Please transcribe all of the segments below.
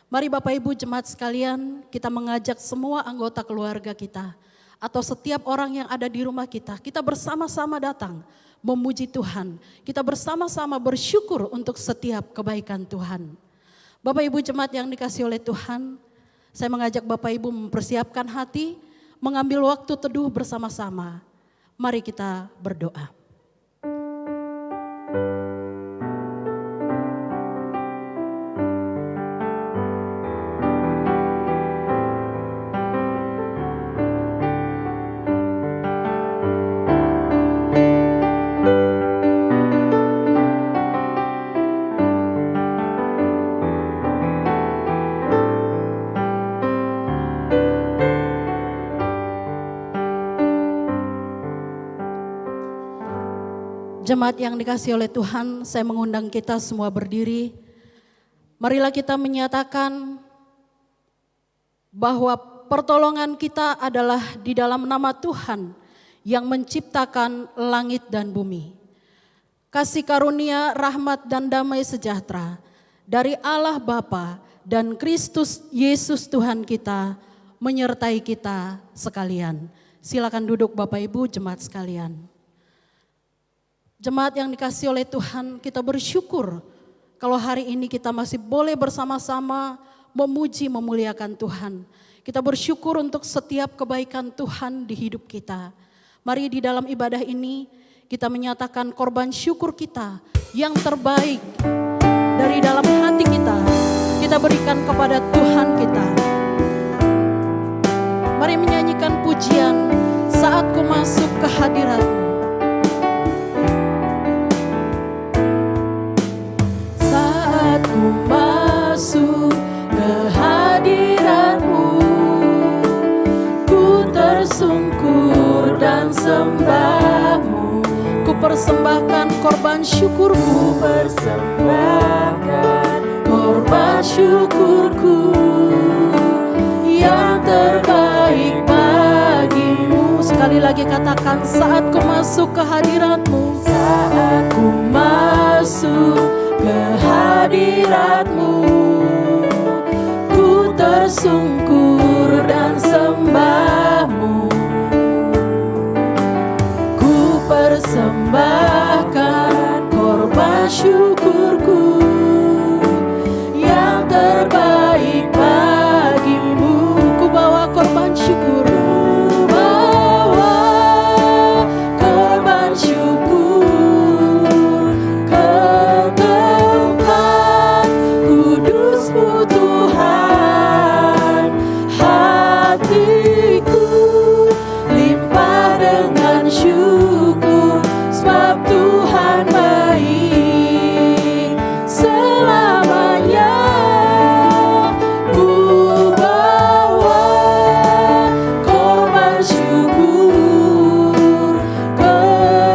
Mari Bapak Ibu jemaat sekalian, kita mengajak semua anggota keluarga kita atau setiap orang yang ada di rumah kita bersama-sama datang memuji Tuhan. Kita bersama-sama bersyukur untuk setiap kebaikan Tuhan. Bapak Ibu jemaat yang dikasihi oleh Tuhan, saya mengajak Bapak Ibu mempersiapkan hati, mengambil waktu teduh bersama-sama. Mari kita berdoa. Jemaat yang dikasihi oleh Tuhan, saya mengundang kita semua berdiri. Marilah kita menyatakan bahwa pertolongan kita adalah di dalam nama Tuhan yang menciptakan langit dan bumi. Kasih karunia, rahmat dan damai sejahtera dari Allah Bapa dan Kristus Yesus Tuhan kita menyertai kita sekalian. Silakan duduk Bapak Ibu jemaat sekalian. Jemaat yang dikasihi oleh Tuhan, kita bersyukur kalau hari ini kita masih boleh bersama-sama memuji memuliakan Tuhan. Kita bersyukur untuk setiap kebaikan Tuhan di hidup kita. Mari di dalam ibadah ini kita menyatakan korban syukur kita yang terbaik dari dalam hati kita berikan kepada Tuhan kita. Mari menyanyikan pujian Saat Ku Masuk ke Hadirat-Mu. Masuk ke hadirat-Mu, ku tersungkur dan sembah-Mu. Ku persembahkan korban syukurku, persembahkan korban syukurku yang terbaik bagi-Mu. Sekali lagi katakan, saat ku masuk ke hadirat-Mu, saat ku masuk ke hadirat-Mu, ku tersungkur dan sembah-Mu. Ku persembahkan korban syukurku yang terbaik bagi-Mu. Ku bawa korban syukur, bawa korban syukur Tuhan. Hatiku limpah dengan syukur, sebab Tuhan baik selamanya. Ku bawa korban syukur ke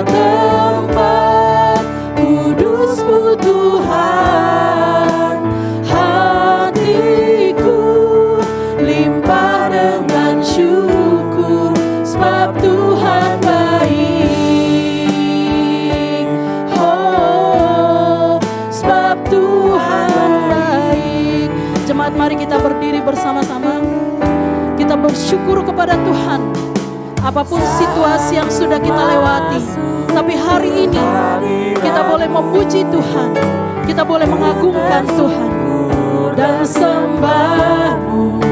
tempat kudus-Mu Tuhan. Limpah dengan syukur, sebab Tuhan baik. Oh, sebab Tuhan baik. Jemaat, mari kita berdiri bersama-sama. Kita bersyukur kepada Tuhan. Apapun situasi yang sudah kita lewati, tapi hari ini kita boleh memuji Tuhan. Kita boleh mengagungkan Tuhan dan sembah-Mu.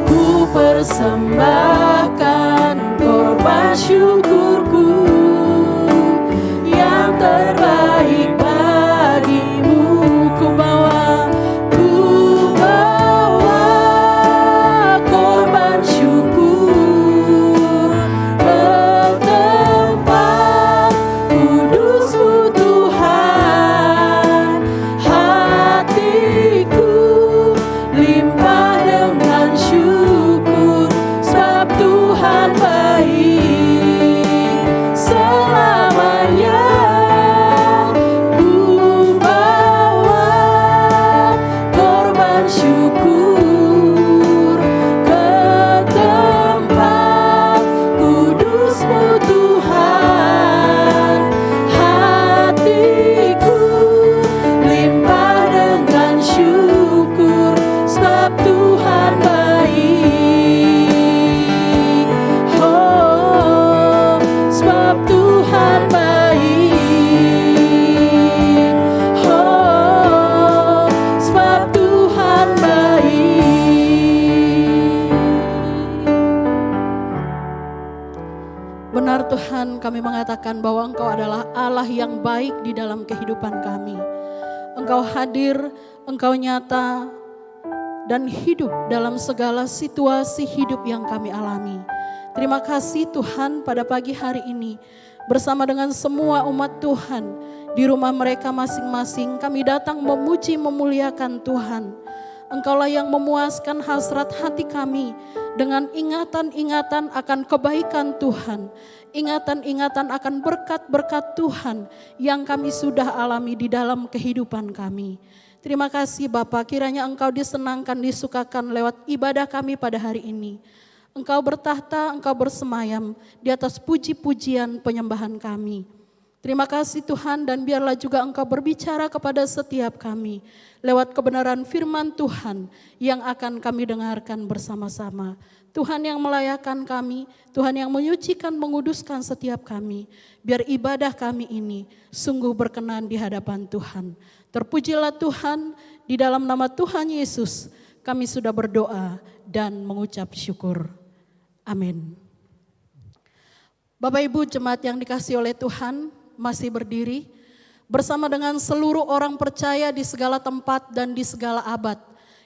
Ku persembahkan korban syukurku yang terbaik bagi-Mu. Ku bawa korban syukur ke tempat kudus-Mu Tuhan. Hatiku limpah dengan syukur, sebab Tuhan firman Tuhan kami mengatakan bahwa Engkau adalah Allah yang baik di dalam kehidupan kami. Engkau hadir, Engkau nyata dan hidup dalam segala situasi hidup yang kami alami. Terima kasih Tuhan, pada pagi hari ini bersama dengan semua umat Tuhan di rumah mereka masing-masing kami datang memuji memuliakan Tuhan. Engkaulah yang memuaskan hasrat hati kami dengan ingatan-ingatan akan kebaikan Tuhan, ingatan-ingatan akan berkat-berkat Tuhan yang kami sudah alami di dalam kehidupan kami. Terima kasih Bapa, kiranya Engkau disenangkan, disukakan lewat ibadah kami pada hari ini. Engkau bertahta, Engkau bersemayam di atas puji-pujian penyembahan kami. Terima kasih Tuhan, dan biarlah juga Engkau berbicara kepada setiap kami lewat kebenaran firman Tuhan yang akan kami dengarkan bersama-sama. Tuhan yang melayakkan kami, Tuhan yang menyucikan, menguduskan setiap kami. Biar ibadah kami ini sungguh berkenan di hadapan Tuhan. Terpujilah Tuhan, di dalam nama Tuhan Yesus kami sudah berdoa dan mengucap syukur. Amin. Bapak Ibu jemaat yang dikasihi oleh Tuhan, masih berdiri bersama dengan seluruh orang percaya di segala tempat dan di segala abad.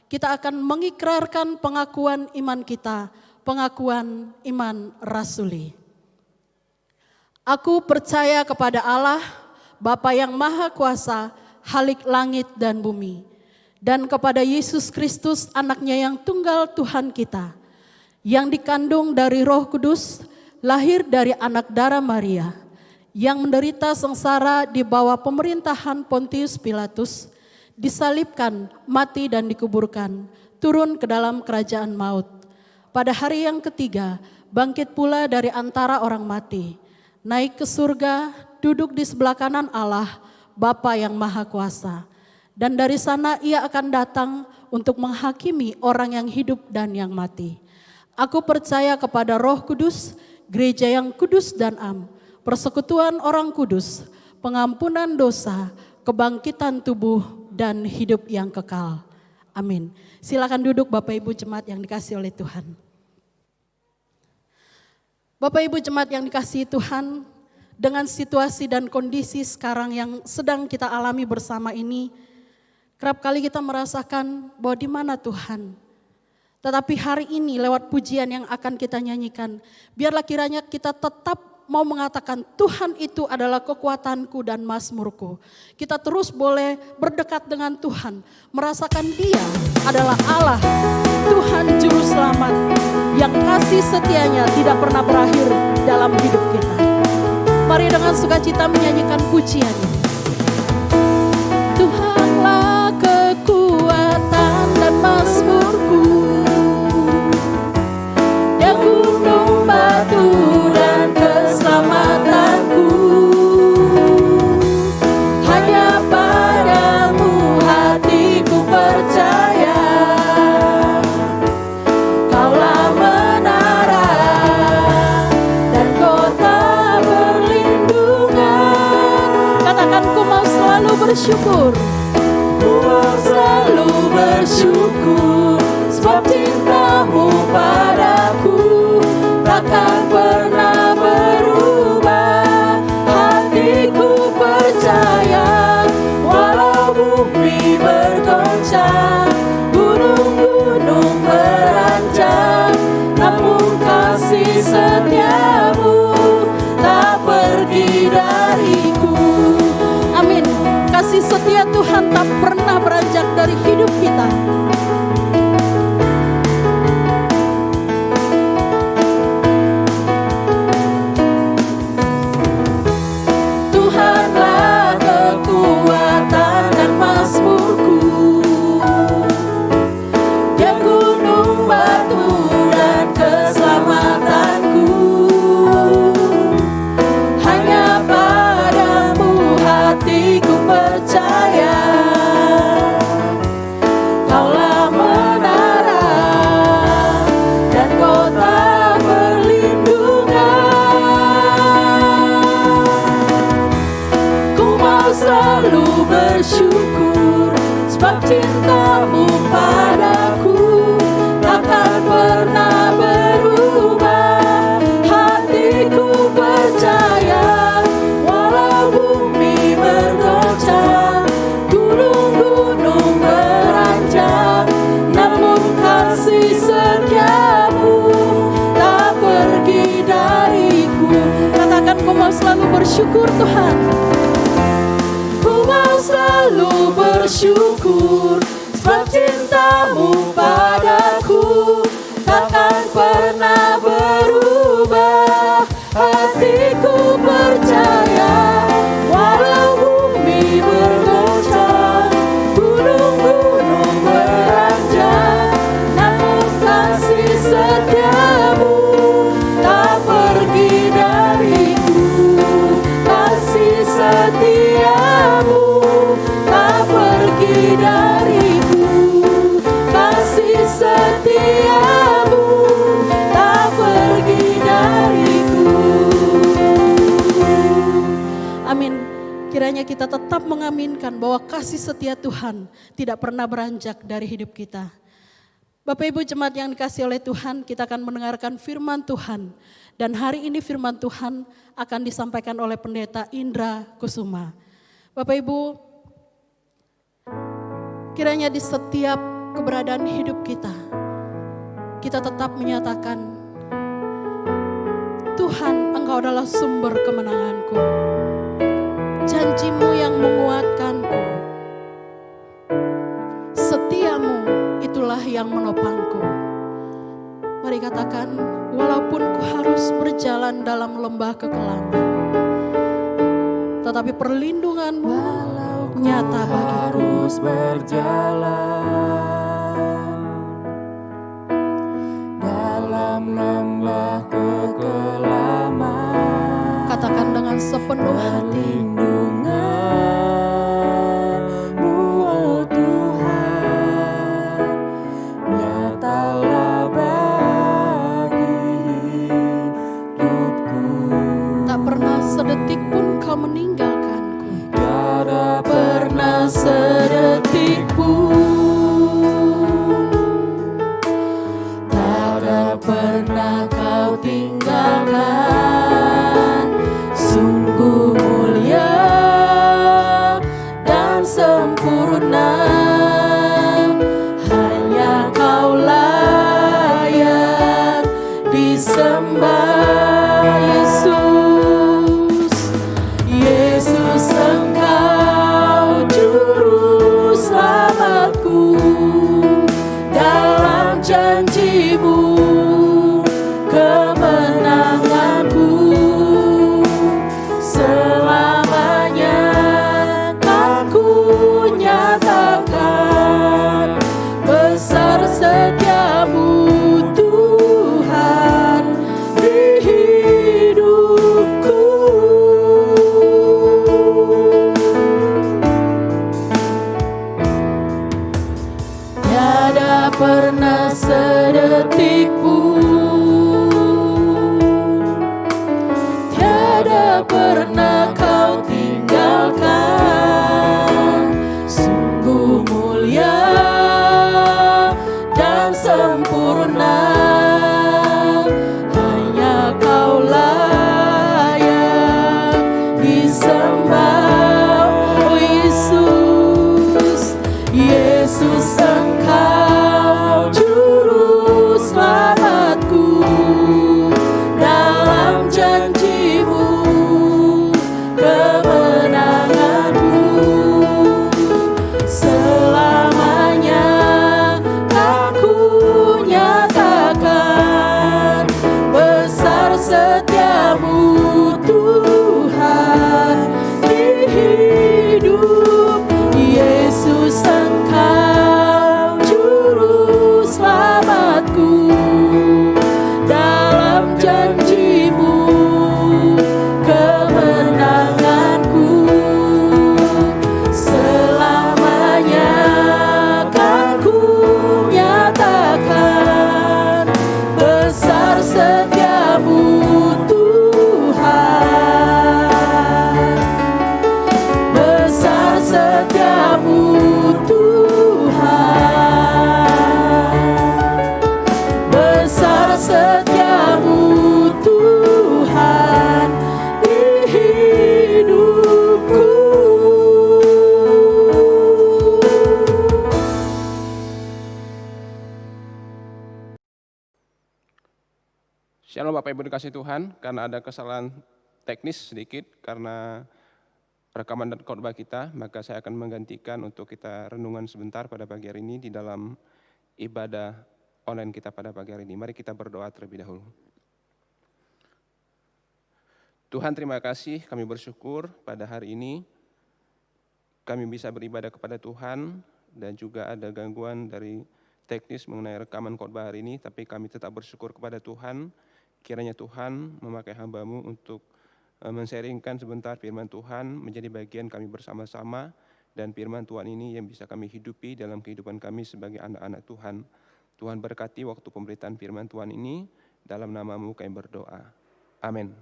Kita akan mengikrarkan pengakuan iman kita, pengakuan iman rasuli. Aku percaya kepada Allah, Bapa yang Maha Kuasa, Khalik langit dan bumi, dan kepada Yesus Kristus anaknya yang tunggal Tuhan kita, yang dikandung dari Roh Kudus, lahir dari anak darah Maria, yang menderita sengsara di bawah pemerintahan Pontius Pilatus, disalibkan, mati dan dikuburkan, turun ke dalam kerajaan maut. Pada hari yang ketiga, bangkit pula dari antara orang mati, naik ke surga, duduk di sebelah kanan Allah, Bapa yang Maha Kuasa. Dan dari sana ia akan datang untuk menghakimi orang yang hidup dan yang mati. Aku percaya kepada Roh Kudus, gereja yang kudus dan am, persekutuan orang kudus, pengampunan dosa, kebangkitan tubuh, dan hidup yang kekal. Amin. Silakan duduk Bapak Ibu jemaat yang dikasihi oleh Tuhan. Bapak Ibu jemaat yang dikasihi Tuhan, dengan situasi dan kondisi sekarang yang sedang kita alami bersama ini, kerap kali kita merasakan bahwa di mana Tuhan. Tetapi hari ini lewat pujian yang akan kita nyanyikan, biarlah kiranya kita tetap mau mengatakan Tuhan itu adalah kekuatanku dan mazmurku. Kita terus boleh berdekat dengan Tuhan, merasakan Dia adalah Allah, Tuhan Juru Selamat, yang kasih setianya tidak pernah berakhir dalam hidup kita. Mari dengan sukacita menyanyikan pujian ini. Tuhanlah kekuatan dan mazmurku, yang gunung batu dan keselamatanku. Hanya padamu hatiku percaya, Kaulah menara dan kota perlindungan. Katakan, ku mau selalu bersyukur, ku mau selalu bersyukur, sebab cintamu padaku takkan pernah berubah. Hatiku percaya, walau bumi bergoncang, gunung-gunung beranjak, namun kasih setiamu tak pergi dariku. Amin. Kasih setia Tuhan tak pernah beranjak dari hidup kita. bersyukur Tuhan. Ku mau selalu bersyukur, sebab cintamu padaku takkan pernah berubah. Hatiku percaya, walau bumi bergoncang, gunung-gunung beranjak, namun kasih setiamu tak pergi dariku. Kasih setiamu tak pergi dariku. Kasih setiamu tak pergi dariku. Amin. Kiranya kita tetap mengaminkan bahwa kasih setia Tuhan tidak pernah beranjak dari hidup kita. Bapak Ibu jemaat yang dikasihi oleh Tuhan, kita akan mendengarkan firman Tuhan. Dan hari ini firman Tuhan akan disampaikan oleh Pendeta Indra Kusuma. Bapak Ibu, kiranya di setiap keberadaan hidup kita, kita tetap menyatakan, Tuhan, Engkau adalah sumber kemenanganku. Janjimu yang menguatkanku. Setiamu itulah yang menopangku. Mari katakan, walaupun ku harus berjalan dalam lembah kekelaman, tetapi perlindunganmu nyata bagiku. Harus berjalan dalam lembah kekelaman. Katakan dengan sepenuh hati, perlindunganmu, oh Tuhan, nyatalah bagi hidupku. tak pernah sedetik pun kau meninggalkanku. Tiada Pernah sedetik pun, tak pernah kau tinggalkan. Sungguh mulia dan sempurna, hanya kau layak disembah. Yesus, Yesus Engkau juru selamatku. Dalam janjimu kemenanganku, selamanya kan ku nyatakan besar setiamu Tuhan di hidupku. Tiada pernah sedetik pun, tiada pernah kau tinggalkan. Sungguh mulia dan sempurna, hanya kau layak disembah. Oh Yesus, Yesus Engkau juru selamatku. Dalam janjimu kemenanganku, selamanya kan ku nyatakan besar setiamu Tuhan di hidup. Yesus Engkau juru selamatku. Dalam janjimu kemenanganku, selamanya kan ku nyatakan besar setiamu Tuhan. Besar setiamu Tuhan. Besar setiamu Tuhan di hidupku. Shalom Bapak Ibu dikasih Tuhan, karena ada kesalahan teknis sedikit karena rekaman dan khotbah kita, maka saya akan menggantikan untuk kita renungan sebentar pada pagi hari ini di dalam ibadah online kita pada pagi hari ini. Mari kita berdoa terlebih dahulu. Tuhan, terima kasih, kami bersyukur pada hari ini kami bisa beribadah kepada Tuhan dan juga ada gangguan dari teknis mengenai rekaman khotbah hari ini, tapi kami tetap bersyukur kepada Tuhan. Kiranya Tuhan memakai hamba-Mu untuk men-sharingkan sebentar firman Tuhan menjadi bagian kami bersama-sama, dan firman Tuhan ini yang bisa kami hidupi dalam kehidupan kami sebagai anak-anak Tuhan. Tuhan berkati waktu pemberitaan firman Tuhan ini, dalam nama-Mu kami berdoa. Amin.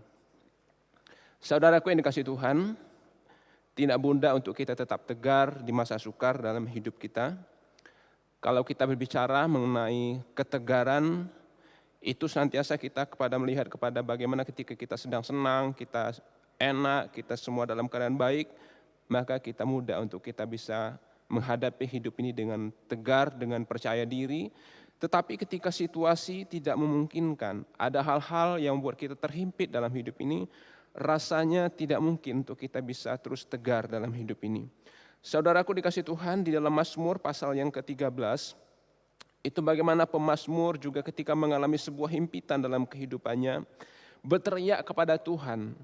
Saudaraku yang dikasihi Tuhan, tidak mudah untuk kita tetap tegar di masa sukar dalam hidup kita. Kalau kita berbicara mengenai ketegaran, itu senantiasa kita melihat kepada bagaimana ketika kita sedang senang, kita enak, kita semua dalam keadaan baik, maka kita mudah untuk kita bisa menghadapi hidup ini dengan tegar, dengan percaya diri. Tetapi ketika situasi tidak memungkinkan, ada hal-hal yang membuat kita terhimpit dalam hidup ini, rasanya tidak mungkin untuk kita bisa terus tegar dalam hidup ini. Saudaraku dikasih Tuhan, di dalam Mazmur pasal yang ke-13, itu bagaimana pemazmur juga ketika mengalami sebuah himpitan dalam kehidupannya, berteriak kepada Tuhan.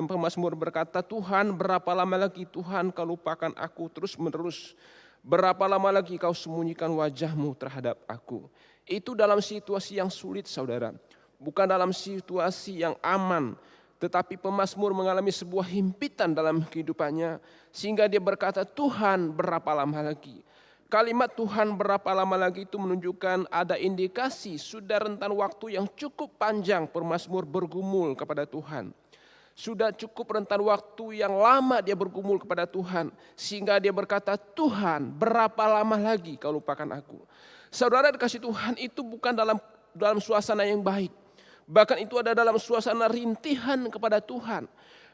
Pemazmur berkata, Tuhan, berapa lama lagi Tuhan kau lupakan aku terus menerus? Berapa lama lagi kau sembunyikan wajah-Mu terhadap aku? Itu dalam situasi yang sulit, saudara. Bukan dalam situasi yang aman, tetapi pemazmur mengalami sebuah himpitan dalam kehidupannya, sehingga dia berkata, Tuhan, berapa lama lagi? Kalimat Tuhan berapa lama lagi itu menunjukkan ada indikasi sudah rentan waktu yang cukup panjang pemazmur bergumul kepada Tuhan. Sudah cukup rentan waktu yang lama dia bergumul kepada Tuhan, sehingga dia berkata, Tuhan, berapa lama lagi kau lupakan aku? Saudara dikasih Tuhan, itu bukan dalam suasana yang baik. Bahkan itu ada dalam suasana rintihan kepada Tuhan.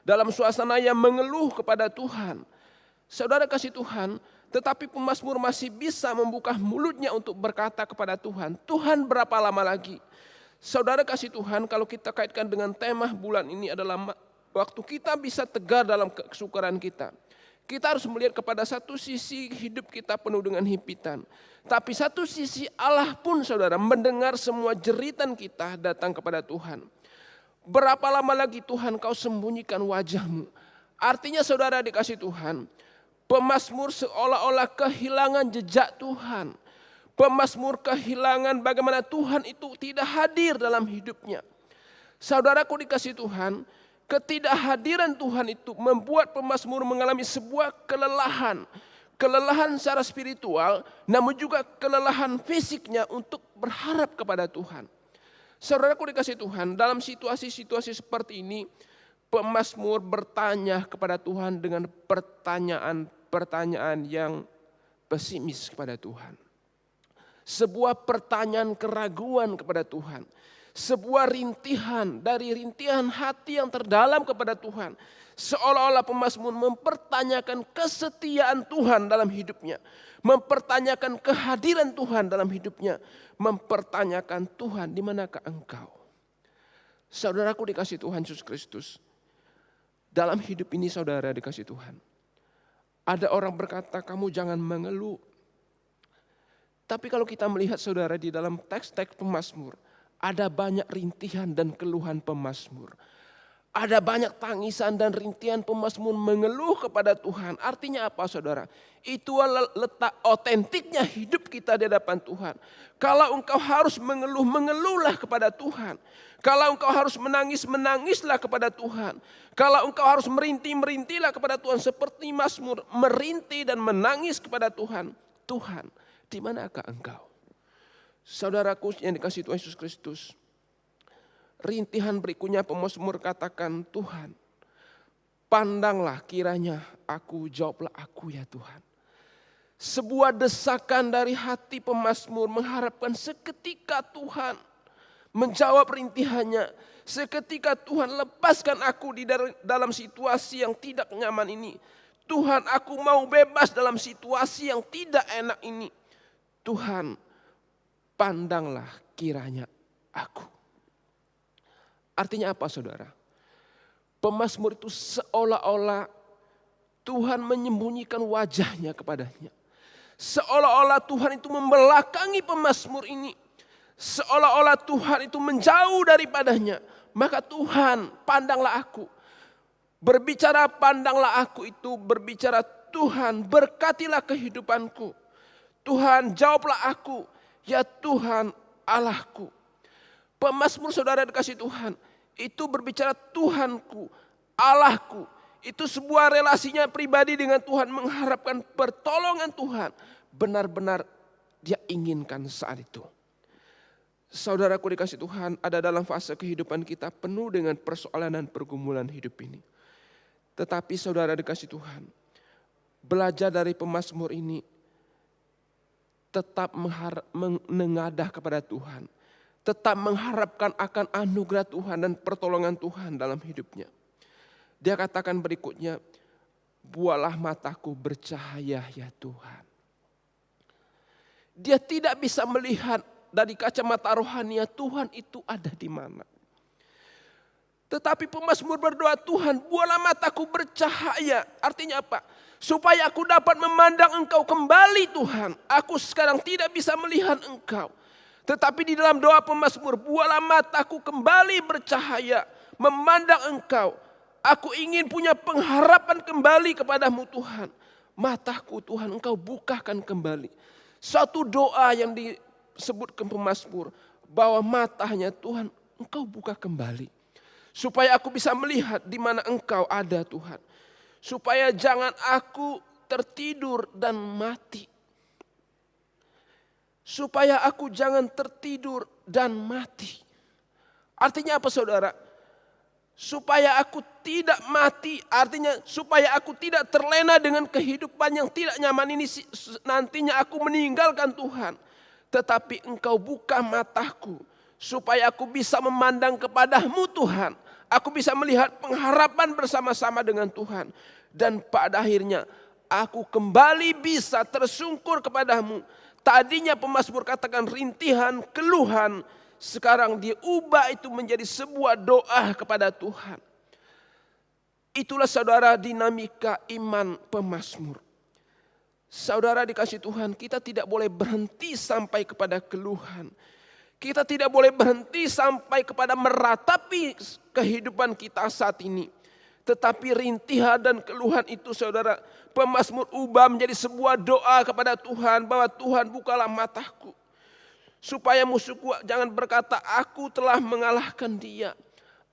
Dalam suasana yang mengeluh kepada Tuhan. Saudara kasih Tuhan, tetapi pemazmur masih bisa membuka mulutnya untuk berkata kepada Tuhan, Tuhan berapa lama lagi? Saudara kasih Tuhan, kalau kita kaitkan dengan tema bulan ini adalah waktu kita bisa tegar dalam kesukaran kita. Kita harus melihat kepada satu sisi hidup kita penuh dengan himpitan. Tapi satu sisi Allah pun saudara mendengar semua jeritan kita datang kepada Tuhan. Berapa lama lagi Tuhan kau sembunyikan wajah-Mu? Artinya saudara dikasih Tuhan, pemazmur seolah-olah kehilangan jejak Tuhan. Pemazmur kehilangan bagaimana Tuhan itu tidak hadir dalam hidupnya. Saudaraku dikasih Tuhan, ketidakhadiran Tuhan itu membuat pemazmur mengalami sebuah kelelahan. Kelelahan secara spiritual, namun juga kelelahan fisiknya untuk berharap kepada Tuhan. Saudaraku dikasih Tuhan, dalam situasi-situasi seperti ini, pemazmur bertanya kepada Tuhan dengan pertanyaan-pertanyaan yang pesimis kepada Tuhan. Sebuah pertanyaan keraguan kepada Tuhan. Sebuah rintihan dari rintihan hati yang terdalam kepada Tuhan. Seolah-olah pemazmur mempertanyakan kesetiaan Tuhan dalam hidupnya. Mempertanyakan kehadiran Tuhan dalam hidupnya. Mempertanyakan Tuhan, di manakah Engkau? Saudaraku dikasih Tuhan Yesus Kristus. Dalam hidup ini saudara dikasih Tuhan. Ada orang berkata kamu jangan mengeluh. Tapi kalau kita melihat saudara di dalam teks-teks pemazmur. Ada banyak rintihan dan keluhan pemazmur. Ada banyak tangisan dan rintihan pemazmur mengeluh kepada Tuhan. Artinya apa saudara? Itu letak otentiknya hidup kita di hadapan Tuhan. Kalau engkau harus mengeluh, mengeluhlah kepada Tuhan. Kalau engkau harus menangis, menangislah kepada Tuhan. Kalau engkau harus merintih, merintilah kepada Tuhan. Seperti Mazmur merintih dan menangis kepada Tuhan. Tuhan, di manakah engkau? Saudaraku yang dikasihi Tuhan Yesus Kristus. Rintihan berikutnya pemazmur katakan, Tuhan, pandanglah kiranya aku, jawablah aku ya Tuhan. Sebuah desakan dari hati pemazmur mengharapkan seketika Tuhan menjawab rintihannya. Seketika Tuhan lepaskan aku di dalam situasi yang tidak nyaman ini. Tuhan, aku mau bebas dalam situasi yang tidak enak ini. Tuhan, pandanglah kiranya aku. Artinya apa saudara? Pemazmur itu seolah-olah Tuhan menyembunyikan wajahnya kepadanya. Seolah-olah Tuhan itu membelakangi pemazmur ini. Seolah-olah Tuhan itu menjauh daripadanya. Maka Tuhan, pandanglah aku. Berbicara pandanglah aku itu berbicara, Tuhan berkatilah kehidupanku. Tuhan jawablah aku, ya Tuhan Allahku. Pemazmur saudara dikasih Tuhan, itu berbicara Tuhanku, Allahku. Itu sebuah relasinya pribadi dengan Tuhan, mengharapkan pertolongan Tuhan. Benar-benar dia inginkan saat itu. Saudaraku dikasih Tuhan, ada dalam fase kehidupan kita penuh dengan persoalan dan pergumulan hidup ini. Tetapi saudara dikasih Tuhan, belajar dari pemazmur ini, tetap menengadah kepada Tuhan. Tetap mengharapkan akan anugerah Tuhan dan pertolongan Tuhan dalam hidupnya. Dia katakan berikutnya, bualah mataku bercahaya ya Tuhan. Dia tidak bisa melihat dari kacamata rohani Tuhan itu ada di mana. Tetapi pemazmur berdoa, Tuhan bualah mataku bercahaya. Artinya apa? Supaya aku dapat memandang Engkau kembali Tuhan. Aku sekarang tidak bisa melihat Engkau. Tetapi di dalam doa pemazmur, bualah mataku kembali bercahaya. Memandang Engkau. Aku ingin punya pengharapan kembali kepadamu Tuhan. Mataku Tuhan Engkau bukakan kembali. Satu doa yang disebutkan pemazmur. Bahwa matanya Tuhan Engkau buka kembali. Supaya aku bisa melihat di mana Engkau ada Tuhan. Supaya jangan aku tertidur dan mati. Supaya aku jangan tertidur dan mati. Artinya apa saudara? Supaya aku tidak mati, artinya supaya aku tidak terlena dengan kehidupan yang tidak nyaman ini. Nantinya aku meninggalkan Tuhan. Tetapi Engkau buka mataku, supaya aku bisa memandang kepadamu Tuhan. Aku bisa melihat pengharapan bersama-sama dengan Tuhan. Dan pada akhirnya aku kembali bisa tersungkur kepadamu. Tadinya pemazmur katakan rintihan, keluhan. Sekarang diubah itu menjadi sebuah doa kepada Tuhan. Itulah saudara dinamika iman pemazmur. Saudara dikasih Tuhan, kita tidak boleh berhenti sampai kepada keluhan. Kita tidak boleh berhenti sampai kepada meratapi kehidupan kita saat ini. Tetapi rintihan dan keluhan itu saudara, pemazmur ubah menjadi sebuah doa kepada Tuhan. Bahwa Tuhan bukalah mataku. Supaya musuhku jangan berkata, aku telah mengalahkan dia.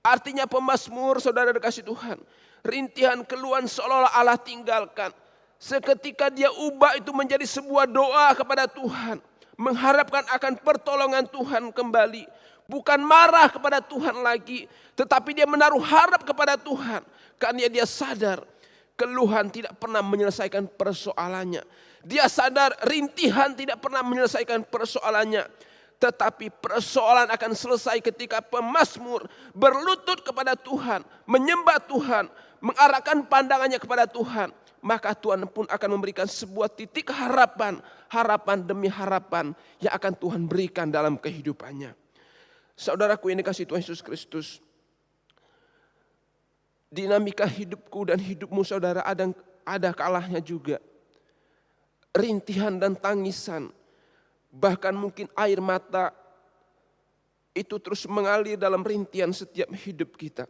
Artinya pemazmur saudara dikasih Tuhan. Rintihan keluhan seolah-olah Allah tinggalkan. Seketika dia ubah itu menjadi sebuah doa kepada Tuhan. Mengharapkan akan pertolongan Tuhan kembali. Bukan marah kepada Tuhan lagi. Tetapi dia menaruh harap kepada Tuhan. Karena dia sadar keluhan tidak pernah menyelesaikan persoalannya. Dia sadar rintihan tidak pernah menyelesaikan persoalannya. Tetapi persoalan akan selesai ketika pemazmur berlutut kepada Tuhan. Menyembah Tuhan. Mengarahkan pandangannya kepada Tuhan. Maka Tuhan pun akan memberikan sebuah titik harapan. Harapan demi harapan yang akan Tuhan berikan dalam kehidupannya. Saudaraku yang dikasihi Tuhan Yesus Kristus. Dinamika hidupku dan hidupmu saudara ada kalahnya juga. Rintihan dan tangisan, bahkan mungkin air mata itu terus mengalir dalam rintihan setiap hidup kita.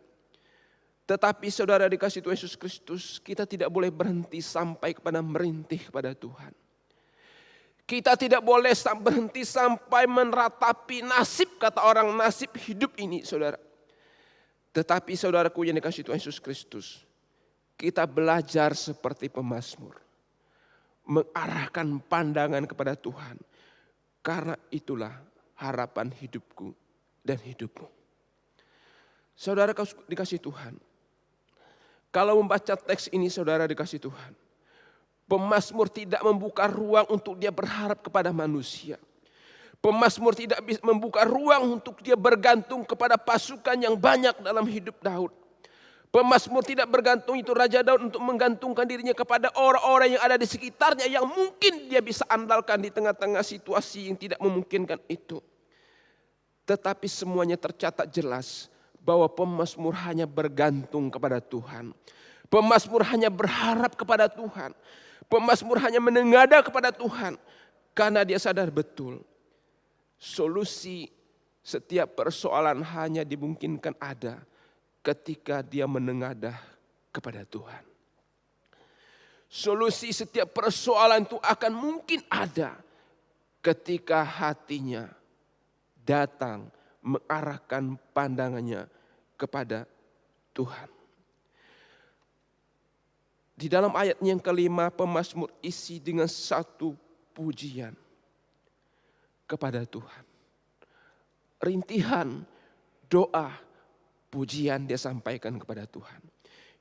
Tetapi saudara dikasihi Tuhan Yesus Kristus, kita tidak boleh berhenti sampai kepada merintih kepada Tuhan. Kita tidak boleh berhenti sampai meratapi nasib, kata orang, nasib hidup ini saudara. Tetapi saudaraku yang dikasihi Tuhan Yesus Kristus, kita belajar seperti pemazmur. Mengarahkan pandangan kepada Tuhan. Karena itulah harapan hidupku dan hidupmu. Saudara dikasih Tuhan. Kalau membaca teks ini saudara dikasih Tuhan. Pemazmur tidak membuka ruang untuk dia berharap kepada manusia. Pemazmur tidak membuka ruang untuk dia bergantung kepada pasukan yang banyak dalam hidup Daud. Pemazmur tidak bergantung itu Raja Daud untuk menggantungkan dirinya kepada orang-orang yang ada di sekitarnya yang mungkin dia bisa andalkan di tengah-tengah situasi yang tidak memungkinkan itu. Tetapi semuanya tercatat jelas bahwa pemazmur hanya bergantung kepada Tuhan. Pemazmur hanya berharap kepada Tuhan. Pemazmur hanya menengadah kepada Tuhan. Karena dia sadar betul solusi setiap persoalan hanya dimungkinkan ada ketika dia menengadah kepada Tuhan. Solusi setiap persoalan itu akan mungkin ada ketika hatinya datang mengarahkan pandangannya kepada Tuhan. Di dalam ayat yang kelima, pemazmur isi dengan satu pujian kepada Tuhan. Rintihan doa pujian dia sampaikan kepada Tuhan.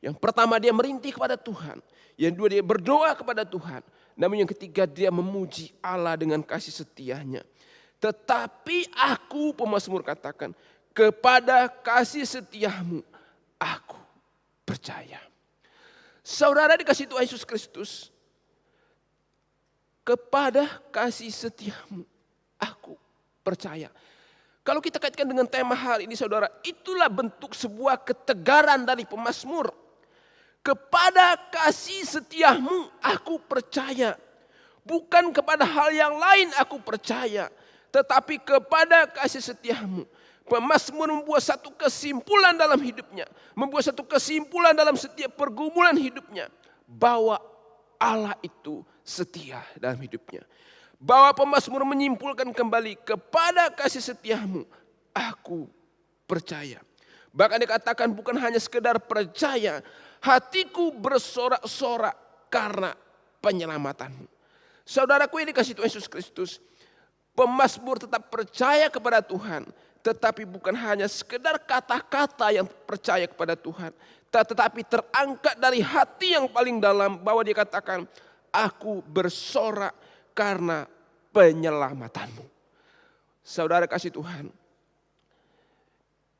Yang pertama dia merintih kepada Tuhan. Yang kedua dia berdoa kepada Tuhan. Namun yang ketiga dia memuji Allah dengan kasih setianya. Tetapi aku, pemazmur katakan, kepada kasih setiamu aku percaya. Saudara dikasih Tuhan Yesus Kristus, kepada kasih setiamu aku percaya. Kalau kita kaitkan dengan tema hari ini saudara, itulah bentuk sebuah ketegaran dari pemazmur. Kepada kasih setiamu aku percaya. Bukan kepada hal yang lain aku percaya. Tetapi kepada kasih setiamu. Pemazmur membuat satu kesimpulan dalam hidupnya. Membuat satu kesimpulan dalam setiap pergumulan hidupnya. Bahwa Allah itu setia dalam hidupnya. Bahwa pemazmur menyimpulkan kembali kepada kasih setiamu aku percaya. Bahkan dikatakan bukan hanya sekedar percaya, hatiku bersorak-sorak karena penyelamatanmu. Saudaraku yang dikasih Tuhan Yesus Kristus, pemazmur tetap percaya kepada Tuhan, tetapi bukan hanya sekedar kata-kata yang percaya kepada Tuhan, tetapi terangkat dari hati yang paling dalam bahwa dia katakan, aku bersorak karena penyelamatanmu. Saudara kasih Tuhan,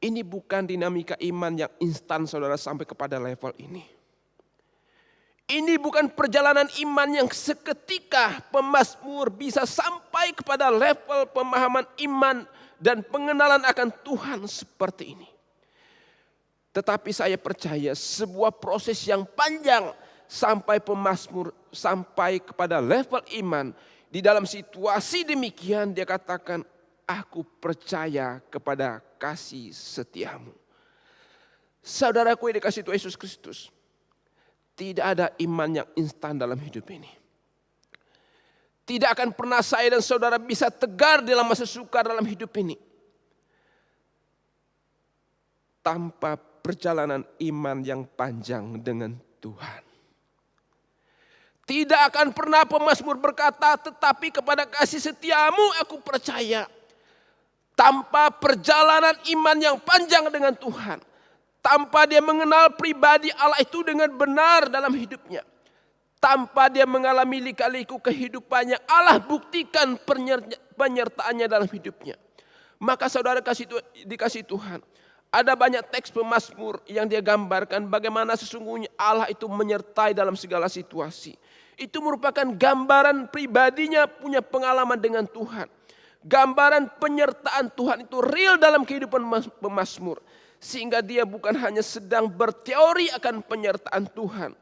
ini bukan dinamika iman yang instan saudara sampai kepada level ini. Ini bukan perjalanan iman yang seketika pemazmur bisa sampai kepada level pemahaman iman dan pengenalan akan Tuhan seperti ini. Tetapi saya percaya sebuah proses yang panjang sampai pemazmur sampai kepada level iman. Di dalam situasi demikian dia katakan, aku percaya kepada kasih setiamu. Saudaraku yang dikasih Tuhan Yesus Kristus, tidak ada iman yang instan dalam hidup ini. Tidak akan pernah saya dan saudara bisa tegar dalam masa sukar dalam hidup ini tanpa perjalanan iman yang panjang dengan Tuhan. Tidak akan pernah pemazmur berkata, tetapi kepada kasih setiamu aku percaya. Tanpa perjalanan iman yang panjang dengan Tuhan. Tanpa dia mengenal pribadi Allah itu dengan benar dalam hidupnya. Tanpa dia mengalami lika-liku kehidupannya, Allah buktikan penyertaannya dalam hidupnya. Maka saudara dikasih Tuhan. Ada banyak teks pemazmur yang dia gambarkan bagaimana sesungguhnya Allah itu menyertai dalam segala situasi. Itu merupakan gambaran pribadinya punya pengalaman dengan Tuhan. Gambaran penyertaan Tuhan itu real dalam kehidupan pemazmur. Sehingga dia bukan hanya sedang berteori akan penyertaan Tuhan.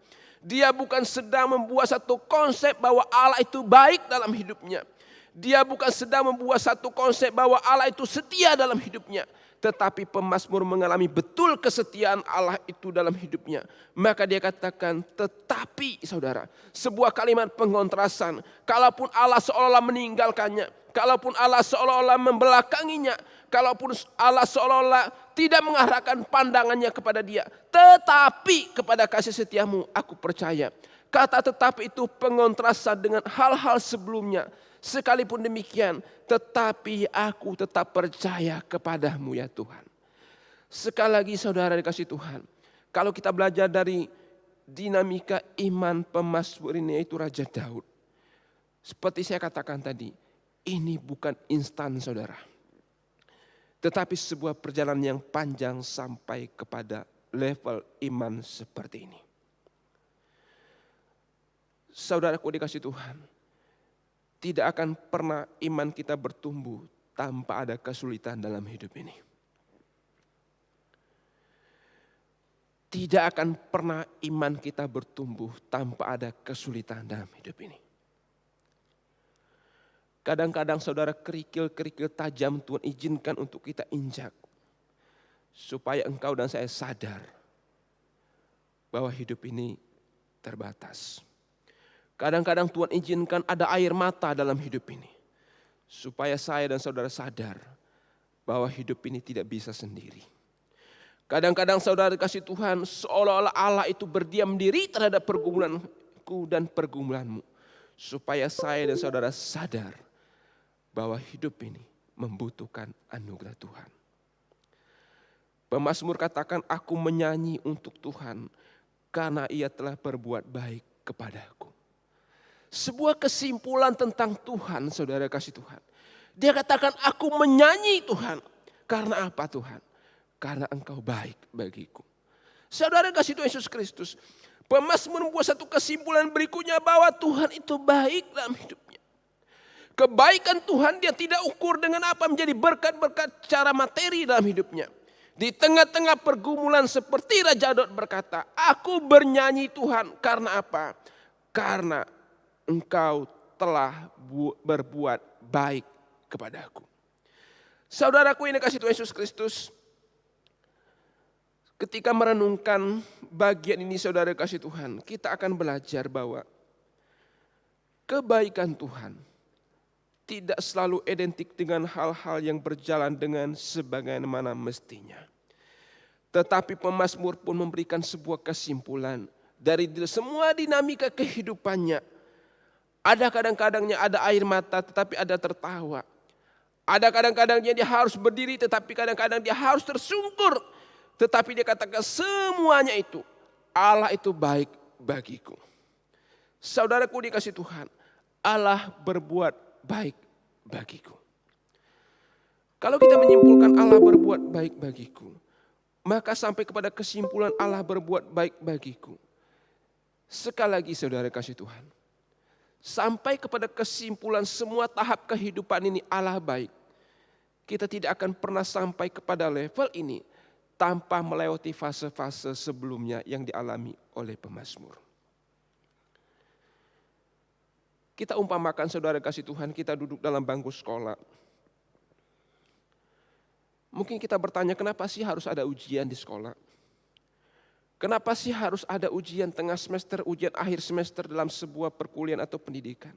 Dia bukan sedang membuat satu konsep bahwa Allah itu baik dalam hidupnya. Dia bukan sedang membuat satu konsep bahwa Allah itu setia dalam hidupnya. Tetapi pemazmur mengalami betul kesetiaan Allah itu dalam hidupnya. Maka dia katakan, tetapi saudara, sebuah kalimat pengontrasan. Kalaupun Allah seolah-olah meninggalkannya. Kalaupun Allah seolah-olah membelakanginya. Kalaupun Allah seolah-olah tidak mengarahkan pandangannya kepada dia. Tetapi kepada kasih setiamu aku percaya. Kata tetapi itu pengontrasan dengan hal-hal sebelumnya. Sekalipun demikian, tetapi aku tetap percaya kepadamu ya Tuhan. Sekali lagi saudara dikasih Tuhan. Kalau kita belajar dari dinamika iman pemazmur ini yaitu Raja Daud. Seperti saya katakan tadi, ini bukan instan saudara. Tetapi sebuah perjalanan yang panjang sampai kepada level iman seperti ini. Saudaraku dikasih Tuhan. Tidak akan pernah iman kita bertumbuh tanpa ada kesulitan dalam hidup ini. tidak akan pernah iman kita bertumbuh tanpa ada kesulitan dalam hidup ini. Kadang-kadang saudara kerikil-kerikil tajam Tuhan izinkan untuk kita injak. Supaya engkau dan saya sadar bahwa hidup ini terbatas. Kadang-kadang Tuhan izinkan ada air mata dalam hidup ini. Supaya saya dan saudara sadar bahwa hidup ini tidak bisa sendiri. Kadang-kadang saudara kasih Tuhan seolah-olah Allah itu berdiam diri terhadap pergumulanku dan pergumulanmu. Supaya saya dan saudara sadar bahwa hidup ini membutuhkan anugerah Tuhan. Pemazmur katakan, aku menyanyi untuk Tuhan karena Ia telah berbuat baik kepadaku. Sebuah kesimpulan tentang Tuhan, saudara kasih Tuhan. Dia katakan, aku menyanyi Tuhan. Karena apa Tuhan? Karena Engkau baik bagiku. Saudara kasih Tuhan Yesus Kristus. Pemazmur membuat satu kesimpulan berikutnya bahwa Tuhan itu baik dalam hidupnya. Kebaikan Tuhan dia tidak ukur dengan apa menjadi berkat-berkat secara materi dalam hidupnya. Di tengah-tengah pergumulan seperti Raja Daud berkata, aku bernyanyi Tuhan karena apa? Karena Engkau telah berbuat baik kepadaku. Saudaraku ini kasih Tuhan Yesus Kristus. Ketika merenungkan bagian ini saudara kasih Tuhan, kita akan belajar bahwa kebaikan Tuhan tidak selalu identik dengan hal-hal yang berjalan dengan sebagaimana mestinya. Tetapi pemazmur pun memberikan sebuah kesimpulan dari semua dinamika kehidupannya. Ada kadang-kadangnya ada air mata tetapi ada tertawa. Ada kadang-kadangnya dia harus berdiri tetapi kadang-kadang dia harus tersungkur. Tetapi dia katakan semuanya itu Allah itu baik bagiku. Saudaraku dikasih Tuhan, Allah berbuat baik bagiku. Kalau kita menyimpulkan Allah berbuat baik bagiku, maka sampai kepada kesimpulan Allah berbuat baik bagiku. Sekali lagi saudara kasih Tuhan. Sampai kepada kesimpulan semua tahap kehidupan ini Allah baik. Kita tidak akan pernah sampai kepada level ini tanpa melewati fase-fase sebelumnya yang dialami oleh pemazmur. Kita umpamakan saudara kasih Tuhan, kita duduk dalam bangku sekolah. Mungkin kita bertanya, kenapa sih harus ada ujian di sekolah? Kenapa sih harus ada ujian tengah semester, ujian akhir semester dalam sebuah perkuliahan atau pendidikan?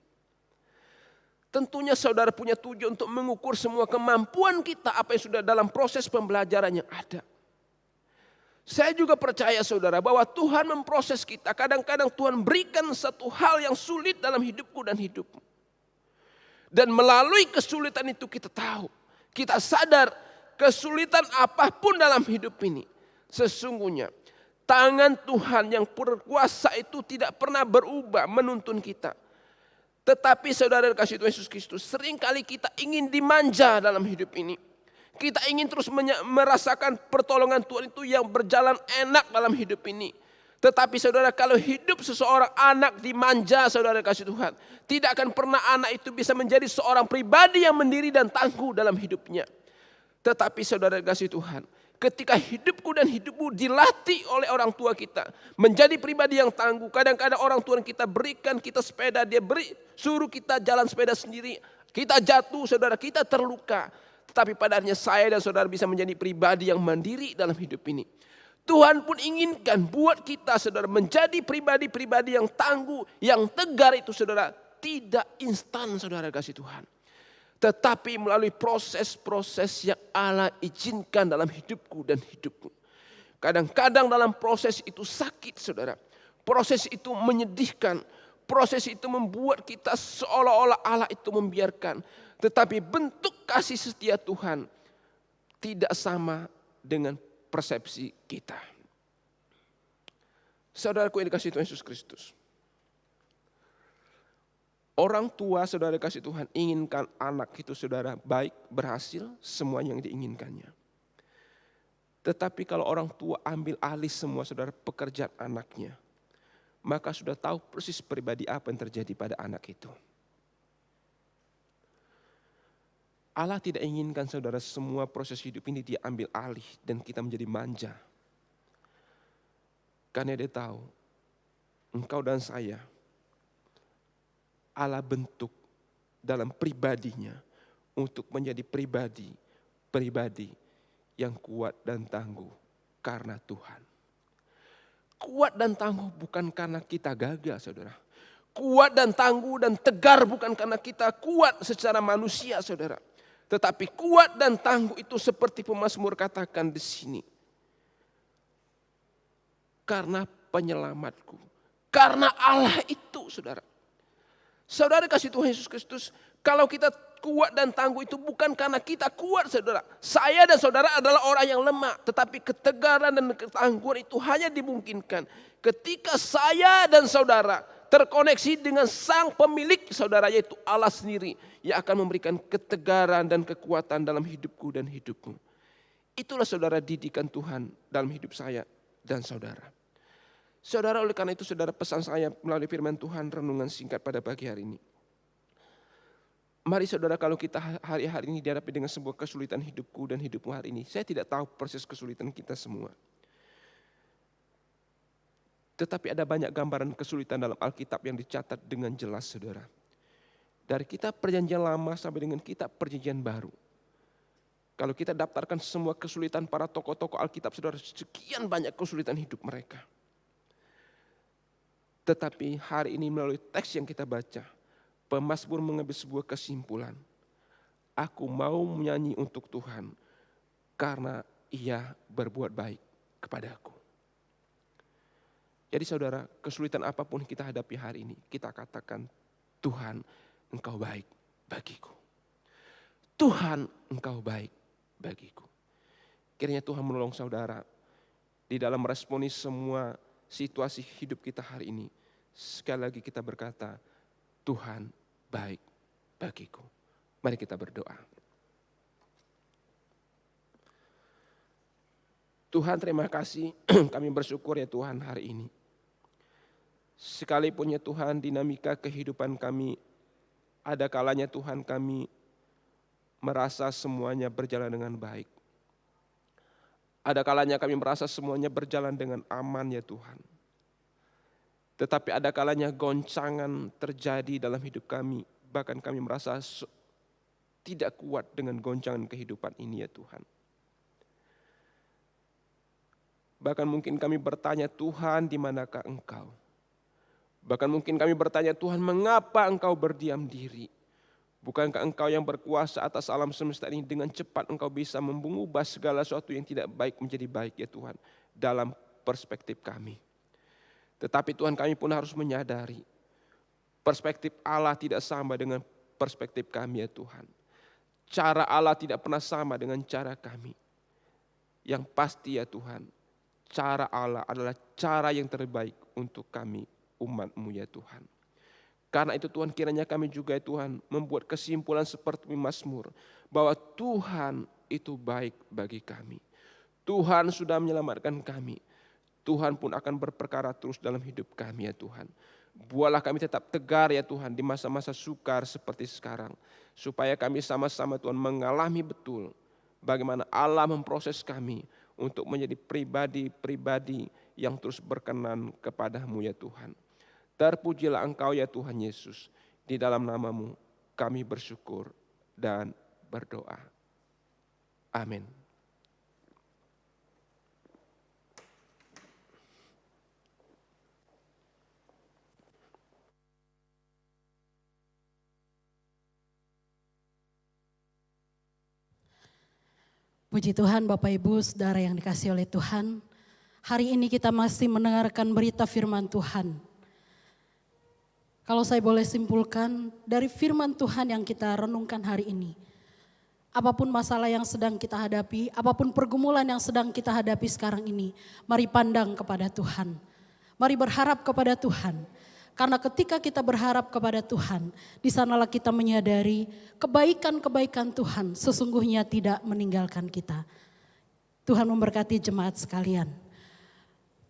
Tentunya saudara punya tujuan untuk mengukur semua kemampuan kita, apa yang sudah dalam proses pembelajaran yang ada. Saya juga percaya saudara bahwa Tuhan memproses kita. Kadang-kadang Tuhan berikan satu hal yang sulit dalam hidupku dan hidupmu. Dan melalui kesulitan itu kita tahu, kita sadar kesulitan apapun dalam hidup ini. Sesungguhnya tangan Tuhan yang berkuasa itu tidak pernah berubah menuntun kita. Tetapi saudara kasih Tuhan Yesus Kristus, seringkali kita ingin dimanja dalam hidup ini. Kita ingin terus merasakan pertolongan Tuhan itu yang berjalan enak dalam hidup ini. Tetapi saudara, kalau hidup seseorang anak dimanja saudara kasih Tuhan, tidak akan pernah anak itu bisa menjadi seorang pribadi yang mandiri dan tangguh dalam hidupnya. Tetapi saudara kasih Tuhan, ketika hidupku dan hidupmu dilatih oleh orang tua kita menjadi pribadi yang tangguh. Kadang-kadang orang tua kita berikan kita sepeda, dia suruh kita jalan sepeda sendiri. Kita jatuh saudara, kita terluka. Tetapi padannya saya dan saudara bisa menjadi pribadi yang mandiri dalam hidup ini. Tuhan pun inginkan buat kita saudara menjadi pribadi-pribadi yang tangguh, yang tegar itu saudara. Tidak instan saudara kasih Tuhan. Tetapi melalui proses-proses yang Allah izinkan dalam hidupku dan hidupmu. Kadang-kadang dalam proses itu sakit saudara. Proses itu menyedihkan. Proses itu membuat kita seolah-olah Allah itu membiarkan. Tetapi bentuk kasih setia Tuhan tidak sama dengan persepsi kita. Saudaraku yang dikasihi Tuhan Yesus Kristus. Orang tua saudara kasih Tuhan inginkan anak itu saudara baik, berhasil, semua yang diinginkannya. Tetapi kalau orang tua ambil alih semua saudara pekerjaan anaknya, maka sudah tahu persis pribadi apa yang terjadi pada anak itu. Allah tidak inginkan saudara semua proses hidup ini dia ambil alih dan kita menjadi manja. Karena dia tahu engkau dan saya Allah bentuk dalam pribadinya untuk menjadi pribadi yang kuat dan tangguh karena Tuhan. Kuat dan tangguh bukan karena kita gagah, saudara. Kuat dan tangguh dan tegar bukan karena kita kuat secara manusia, saudara. Tetapi kuat dan tangguh itu seperti pemazmur katakan di sini. Karena penyelamatku. Karena Allah itu, saudara. Saudara kasih Tuhan Yesus Kristus, kalau kita kuat dan tangguh itu bukan karena kita kuat, saudara. Saya dan saudara adalah orang yang lemah. Tetapi ketegaran dan ketangguhan itu hanya dimungkinkan ketika saya dan saudara terkoneksi dengan sang pemilik saudara, yaitu Allah sendiri. Yang akan memberikan ketegaran dan kekuatan dalam hidupku dan hidupmu. Itulah saudara didikan Tuhan dalam hidup saya dan saudara. Saudara, oleh karena itu saudara, pesan saya melalui firman Tuhan renungan singkat pada pagi hari ini. Mari saudara, kalau kita hari-hari ini dihadapi dengan sebuah kesulitan hidupku dan hidupmu hari ini. Saya tidak tahu persis kesulitan kita semua. Tetapi ada banyak gambaran kesulitan dalam Alkitab yang dicatat dengan jelas, saudara. Dari kitab perjanjian lama sampai dengan kitab perjanjian baru. Kalau kita daftarkan semua kesulitan para tokoh-tokoh Alkitab, saudara, sekian banyak kesulitan hidup mereka. Tetapi hari ini melalui teks yang kita baca, pemazmur mengambil sebuah kesimpulan. Aku mau menyanyi untuk Tuhan karena Ia berbuat baik kepadaku. Jadi saudara, kesulitan apapun kita hadapi hari ini, kita katakan, Tuhan, Engkau baik bagiku. Tuhan, Engkau baik bagiku. Kiranya Tuhan menolong saudara di dalam meresponi semua situasi hidup kita hari ini. Sekali lagi kita berkata, Tuhan baik bagiku. Mari kita berdoa. Tuhan, terima kasih, kami bersyukur ya Tuhan hari ini. Sekalipun ya Tuhan dinamika kehidupan kami, ada kalanya Tuhan kami merasa semuanya berjalan dengan baik. Ada kalanya kami merasa semuanya berjalan dengan aman ya Tuhan. Tetapi ada kalanya goncangan terjadi dalam hidup kami. Bahkan kami merasa tidak kuat dengan goncangan kehidupan ini ya Tuhan. Bahkan mungkin kami bertanya, Tuhan di manakah Engkau? Bahkan mungkin kami bertanya, Tuhan mengapa Engkau berdiam diri? Bukankah Engkau yang berkuasa atas alam semesta ini dengan cepat Engkau bisa mengubah segala sesuatu yang tidak baik menjadi baik ya Tuhan. Dalam perspektif kami. Tetapi Tuhan, kami pun harus menyadari perspektif Allah tidak sama dengan perspektif kami ya Tuhan. Cara Allah tidak pernah sama dengan cara kami. Yang pasti ya Tuhan, cara Allah adalah cara yang terbaik untuk kami umat-Mu ya Tuhan. Karena itu Tuhan, kiranya kami juga ya Tuhan membuat kesimpulan seperti Mazmur bahwa Tuhan itu baik bagi kami. Tuhan sudah menyelamatkan kami. Tuhan pun akan berperkara terus dalam hidup kami ya Tuhan. Buatlah kami tetap tegar ya Tuhan di masa-masa sukar seperti sekarang. Supaya kami sama-sama Tuhan mengalami betul bagaimana Allah memproses kami untuk menjadi pribadi-pribadi yang terus berkenan kepada-Mu ya Tuhan. Terpujilah Engkau ya Tuhan Yesus. Di dalam nama-Mu kami bersyukur dan berdoa. Amin. Puji Tuhan, Bapak Ibu, Saudara yang dikasihi oleh Tuhan. Hari ini kita masih mendengarkan berita firman Tuhan. Kalau saya boleh simpulkan dari firman Tuhan yang kita renungkan hari ini. Apapun masalah yang sedang kita hadapi, apapun pergumulan yang sedang kita hadapi sekarang ini, mari pandang kepada Tuhan. Mari berharap kepada Tuhan. Karena ketika kita berharap kepada Tuhan, di sanalah kita menyadari kebaikan-kebaikan Tuhan sesungguhnya tidak meninggalkan kita. Tuhan memberkati jemaat sekalian.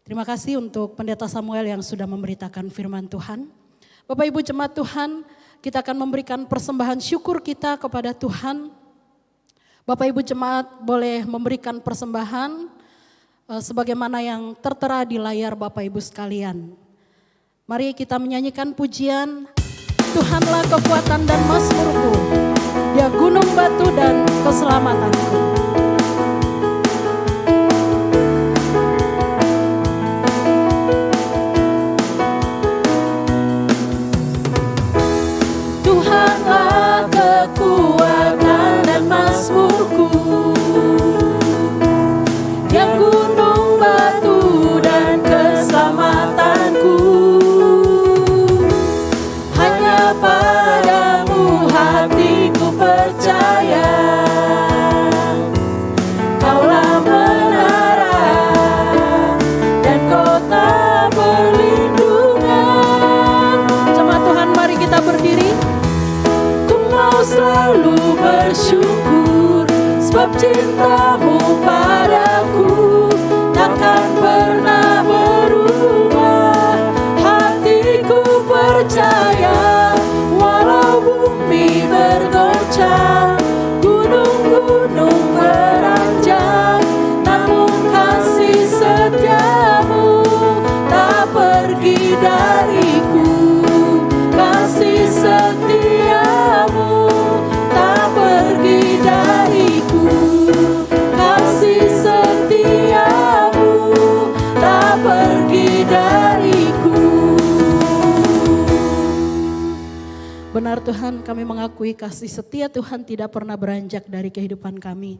Terima kasih untuk Pendeta Samuel yang sudah memberitakan firman Tuhan. Bapak Ibu jemaat Tuhan, kita akan memberikan persembahan syukur kita kepada Tuhan. Bapak Ibu jemaat boleh memberikan persembahan sebagaimana yang tertera di layar Bapak Ibu sekalian. Mari kita menyanyikan pujian, Tuhanlah kekuatan dan mazmurku, Dia gunung batu dan keselamatanku. Tuhanlah kekuatan dan mazmurku, Dia gunung batu dan keselamatanku. Hanya padamu hatiku percaya, Kaulah menara dan kota perlindungan. Jemaat Tuhan, mari kita berdiri. Ku mau selalu bersyukur, sebab cintamu padaku takkan pernah berubah. Hatiku percaya, walau bumi bergoncang, gunung-gunung beranjak, namun kasih setiamu tak pergi dariku. Kasih setiamu tak pergi dariku. Kasih setiamu tak pergi dariku. Benar Tuhan, kami mengakui kasih setia Tuhan tidak pernah beranjak dari kehidupan kami.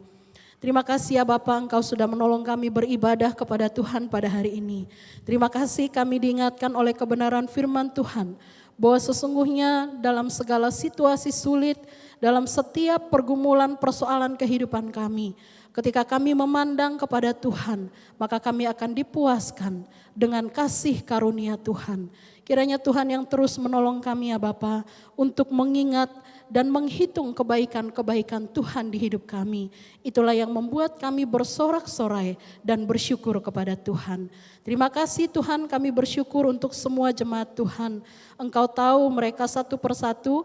Terima kasih ya Bapak, Engkau sudah menolong kami beribadah kepada Tuhan pada hari ini. Terima kasih kami diingatkan oleh kebenaran firman Tuhan, bahwa sesungguhnya dalam segala situasi sulit, dalam setiap pergumulan persoalan kehidupan kami, ketika kami memandang kepada Tuhan, maka kami akan dipuaskan dengan kasih karunia Tuhan. Kiranya Tuhan yang terus menolong kami ya Bapa, untuk mengingat dan menghitung kebaikan-kebaikan Tuhan di hidup kami. Itulah yang membuat kami bersorak-sorai dan bersyukur kepada Tuhan. Terima kasih Tuhan, kami bersyukur untuk semua jemaat Tuhan. Engkau tahu mereka satu persatu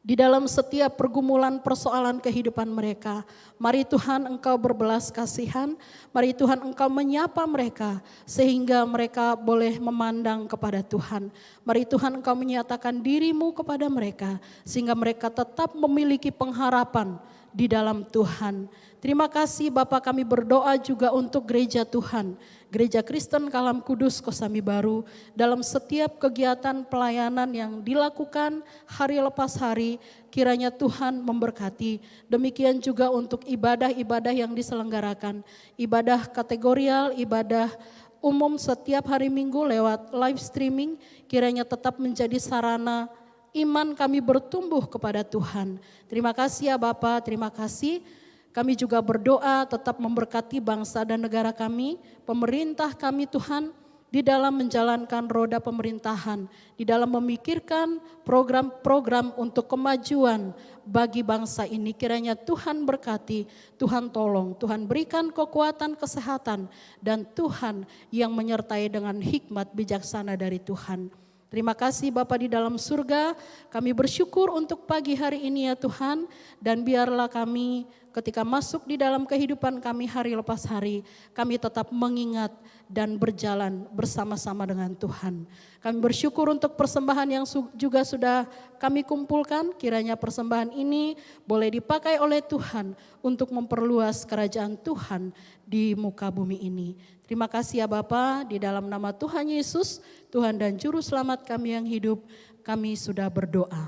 di dalam setiap pergumulan persoalan kehidupan mereka. Mari Tuhan Engkau berbelas kasihan, mari Tuhan Engkau menyapa mereka sehingga mereka boleh memandang kepada Tuhan. Mari Tuhan Engkau menyatakan dirimu kepada mereka sehingga mereka tetap memiliki pengharapan di dalam Tuhan. Terima kasih Bapa, kami berdoa juga untuk gereja Tuhan, Gereja Kristen Kalam Kudus Kosambi Baru, dalam setiap kegiatan pelayanan yang dilakukan hari lepas hari, kiranya Tuhan memberkati. Demikian juga untuk ibadah-ibadah yang diselenggarakan, ibadah kategorial, ibadah umum setiap hari Minggu lewat live streaming, kiranya tetap menjadi sarana iman kami bertumbuh kepada Tuhan. Terima kasih ya Bapa, terima kasih. Kami juga berdoa tetap memberkati bangsa dan negara kami, pemerintah kami Tuhan, di dalam menjalankan roda pemerintahan, di dalam memikirkan program-program untuk kemajuan bagi bangsa ini. Kiranya Tuhan berkati, Tuhan tolong, Tuhan berikan kekuatan kesehatan, dan Tuhan yang menyertai dengan hikmat bijaksana dari Tuhan. Terima kasih Bapa di dalam surga, kami bersyukur untuk pagi hari ini ya Tuhan, dan biarlah kami ketika masuk di dalam kehidupan kami hari lepas hari, kami tetap mengingat dan berjalan bersama-sama dengan Tuhan. Kami bersyukur untuk persembahan yang juga sudah kami kumpulkan, kiranya persembahan ini boleh dipakai oleh Tuhan untuk memperluas kerajaan Tuhan di muka bumi ini. Terima kasih ya Bapa, di dalam nama Tuhan Yesus, Tuhan dan Juru Selamat kami yang hidup, kami sudah berdoa.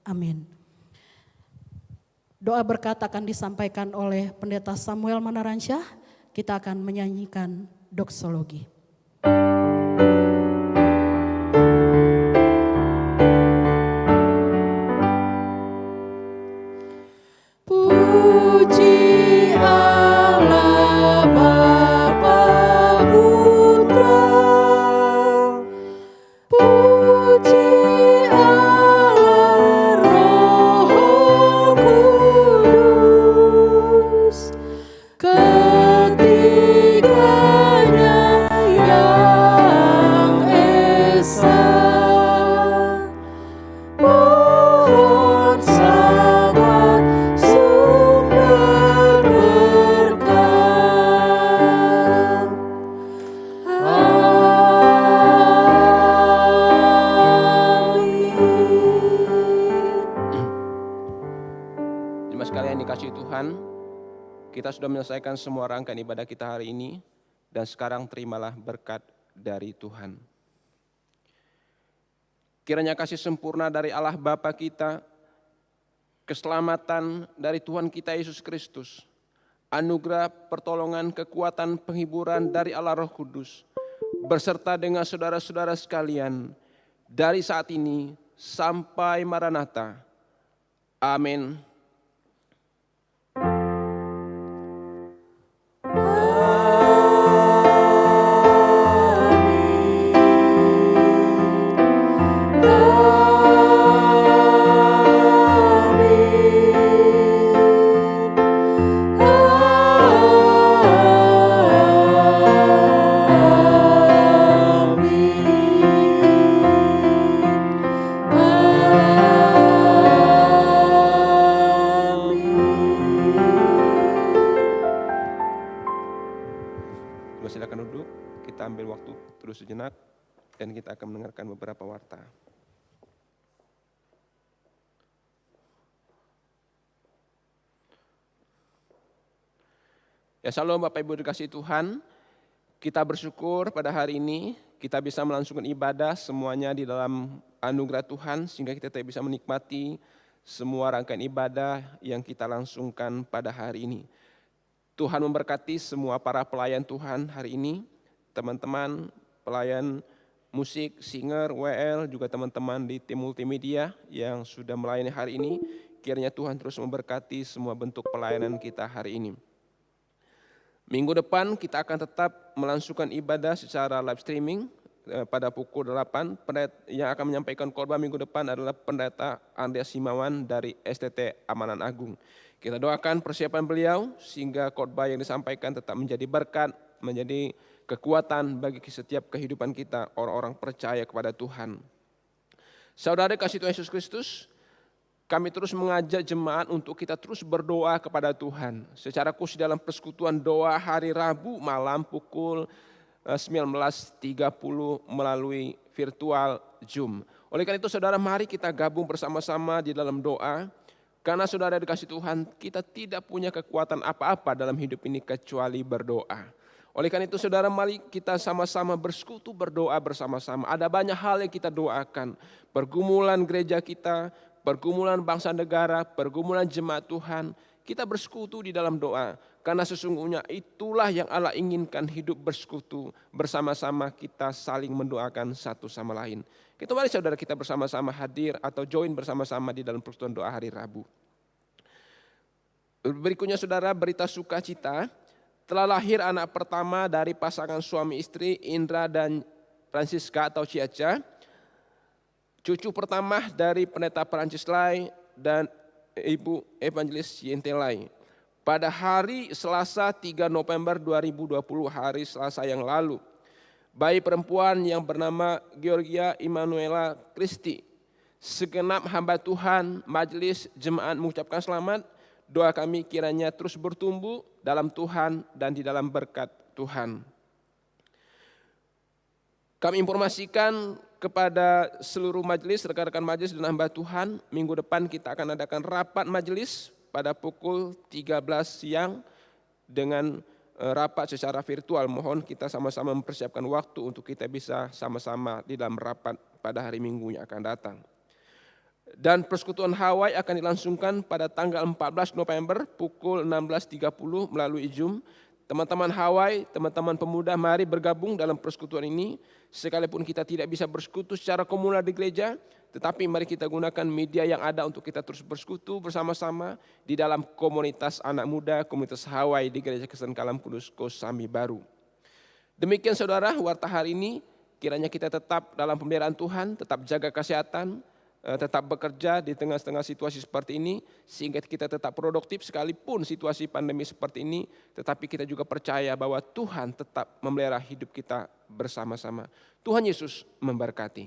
Amin. Doa berkat akan disampaikan oleh Pendeta Samuel Manaransyah. Kita akan menyanyikan doksologi. Puji Allah Bapa Putra, puji Allah Roh Kudus, ketiganya Kita sudah menyelesaikan semua rangkaian ibadah kita hari ini, dan sekarang terimalah berkat dari Tuhan. Kiranya kasih sempurna dari Allah Bapa kita, keselamatan dari Tuhan kita Yesus Kristus, anugerah pertolongan, kekuatan, penghiburan dari Allah Roh Kudus, berserta dengan saudara-saudara sekalian, dari saat ini sampai Maranatha. Amin. Silakan duduk, kita ambil waktu terus sejenak dan kita akan mendengarkan beberapa warta. Ya shalom Bapak Ibu dikasihi Tuhan, kita bersyukur pada hari ini kita bisa melangsungkan ibadah semuanya di dalam anugerah Tuhan sehingga kita bisa menikmati semua rangkaian ibadah yang kita langsungkan pada hari ini. Tuhan memberkati semua para pelayan Tuhan hari ini, teman-teman pelayan musik, singer, WL, juga teman-teman di tim multimedia yang sudah melayani hari ini. Kiranya Tuhan terus memberkati semua bentuk pelayanan kita hari ini. Minggu depan kita akan tetap melangsungkan ibadah secara live streaming pada pukul 8. Yang akan menyampaikan khotbah minggu depan adalah Pendeta Andreas Himawan dari STT Amanan Agung. Kita doakan persiapan beliau sehingga khotbah yang disampaikan tetap menjadi berkat, menjadi kekuatan bagi setiap kehidupan kita orang-orang percaya kepada Tuhan. Saudara kasih Tuhan Yesus Kristus, kami terus mengajak jemaat untuk kita terus berdoa kepada Tuhan. Secara khusus dalam persekutuan doa hari Rabu malam pukul 19.30 melalui virtual Zoom. Oleh karena itu saudara, mari kita gabung bersama-sama di dalam doa. Karena saudara dikasih Tuhan, kita tidak punya kekuatan apa-apa dalam hidup ini kecuali berdoa. Oleh karena itu saudara, mari kita sama-sama bersekutu berdoa bersama-sama. Ada banyak hal yang kita doakan. Pergumulan gereja kita, pergumulan bangsa negara, pergumulan jemaat Tuhan. Kita bersekutu di dalam doa. Karena sesungguhnya itulah yang Allah inginkan, hidup bersekutu. Bersama-sama kita saling mendoakan satu sama lain. Kita mari saudara kita bersama-sama hadir atau join bersama-sama di dalam persekutuan doa hari Rabu. Berikutnya saudara, berita sukacita. Telah lahir anak pertama dari pasangan suami istri Indra dan Francisca atau Ciaca. Cucu pertama dari pendeta Perancis Lai dan Ibu Evangelis Yentelai. Pada hari Selasa 3 November 2020, hari Selasa yang lalu. Bayi perempuan yang bernama Georgia Immanuela Christi. Segenap hamba Tuhan, majelis jemaat mengucapkan selamat. Doa kami kiranya terus bertumbuh dalam Tuhan dan di dalam berkat Tuhan. Kami informasikan kepada seluruh majelis, rekan-rekan majelis dan hamba Tuhan, minggu depan kita akan adakan rapat majelis pada pukul 13 siang dengan rapat secara virtual. Mohon kita sama-sama mempersiapkan waktu untuk kita bisa sama-sama di dalam rapat pada hari Minggu yang akan datang. Dan persekutuan Hawaii akan dilangsungkan pada tanggal 14 November pukul 16.30 melalui Zoom. Teman-teman Hawaii, teman-teman pemuda, mari bergabung dalam persekutuan ini. Sekalipun kita tidak bisa bersekutu secara komunal di gereja, tetapi mari kita gunakan media yang ada untuk kita terus bersekutu bersama-sama di dalam komunitas anak muda, komunitas Hawaii di Gereja Kristen Kalam Kudus Kosambi Baru. Demikian saudara, warta hari ini, kiranya kita tetap dalam pemeliharaan Tuhan, tetap jaga kesehatan, tetap bekerja di tengah-tengah situasi seperti ini, sehingga kita tetap produktif sekalipun situasi pandemi seperti ini, tetapi kita juga percaya bahwa Tuhan tetap memelihara hidup kita bersama-sama. Tuhan Yesus memberkati.